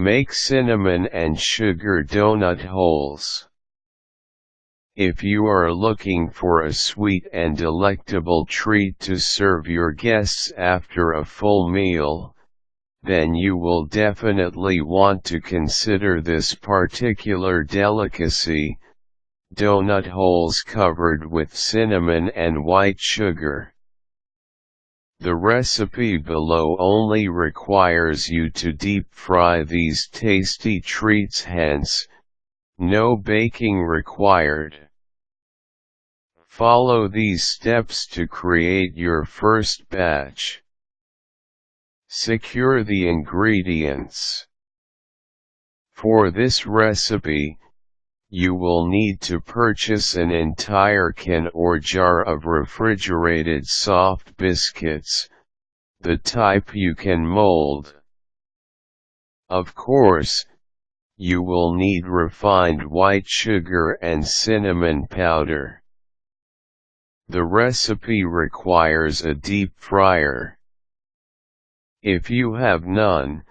Make cinnamon and sugar donut holes. If you are looking for a sweet and delectable treat to serve your guests after a full meal, then you will definitely want to consider this particular delicacy: donut holes covered with cinnamon and white sugar. The recipe below only requires you to deep fry these tasty treats, hence, no baking required. Follow these steps to create your first batch. Secure the ingredients. For this recipe, you will need to purchase an entire can or jar of refrigerated soft biscuits, the type you can mold. Of course, you will need refined white sugar and cinnamon powder. The recipe requires a deep fryer. If you have none,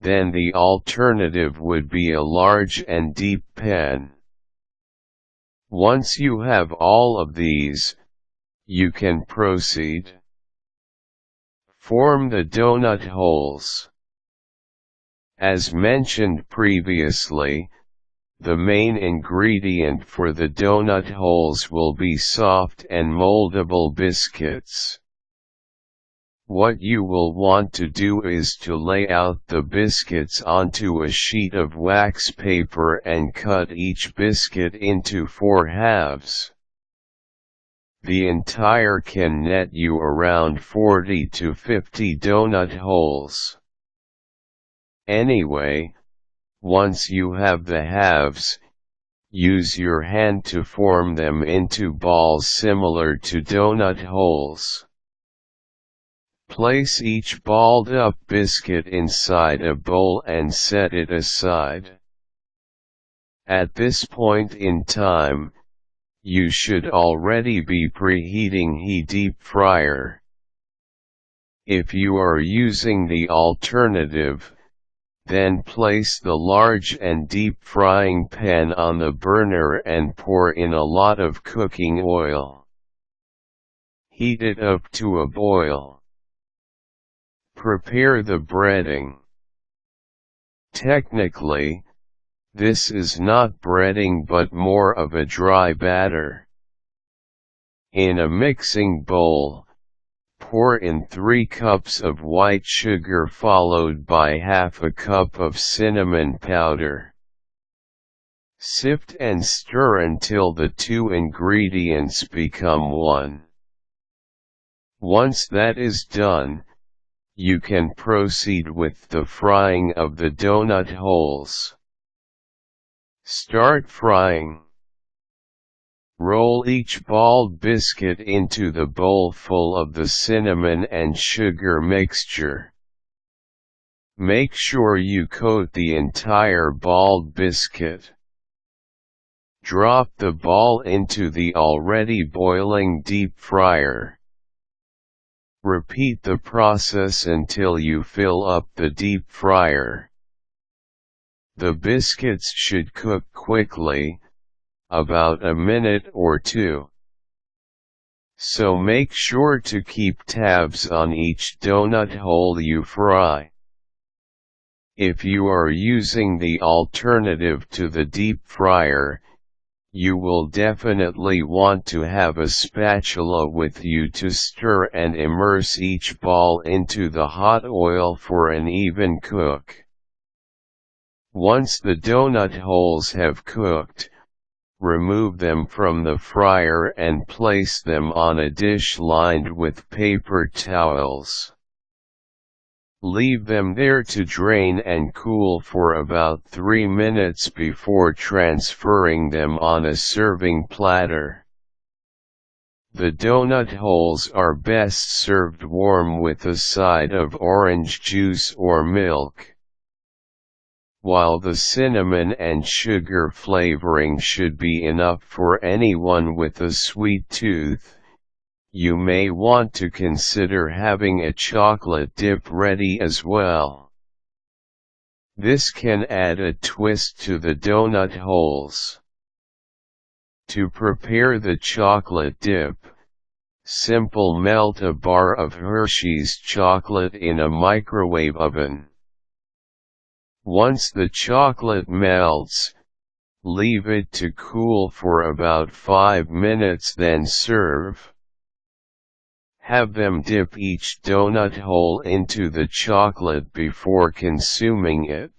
then the alternative would be a large and deep pan. Once you have all of these, you can proceed. Form the donut holes. As mentioned previously, the main ingredient for the donut holes will be soft and moldable biscuits. What you will want to do is to lay out the biscuits onto a sheet of wax paper and cut each biscuit into 4 halves. The entire can net you around 40 to 50 donut holes. Anyway, once you have the halves, use your hand to form them into balls similar to donut holes. Place each balled-up biscuit inside a bowl and set it aside. At this point in time, you should already be preheating the deep fryer. If you are using the alternative, then place the large and deep frying pan on the burner and pour in a lot of cooking oil. Heat it up to a boil. Prepare the breading. Technically, this is not breading but more of a dry batter. In a mixing bowl, pour in 3 cups of white sugar followed by half a cup of cinnamon powder. Sift and stir until the 2 ingredients become one. Once that is done, you can proceed with the frying of the donut holes. Start frying. Roll each balled biscuit into the bowl full of the cinnamon and sugar mixture. Make sure you coat the entire balled biscuit. Drop the ball into the already boiling deep fryer. Repeat the process until you fill up the deep fryer. The biscuits should cook quickly, about a minute or 2. So make sure to keep tabs on each donut hole you fry. If you are using the alternative to the deep fryer, you will definitely want to have a spatula with you to stir and immerse each ball into the hot oil for an even cook. Once the donut holes have cooked, remove them from the fryer and place them on a dish lined with paper towels. Leave them there to drain and cool for about 3 minutes before transferring them on a serving platter. The donut holes are best served warm with a side of orange juice or milk. While the cinnamon and sugar flavoring should be enough for anyone with a sweet tooth, you may want to consider having a chocolate dip ready as well. This can add a twist to the donut holes. To prepare the chocolate dip, simple: melt a bar of Hershey's chocolate in a microwave oven. Once the chocolate melts, leave it to cool for about 5 minutes, then serve. Have them dip each donut hole into the chocolate before consuming it.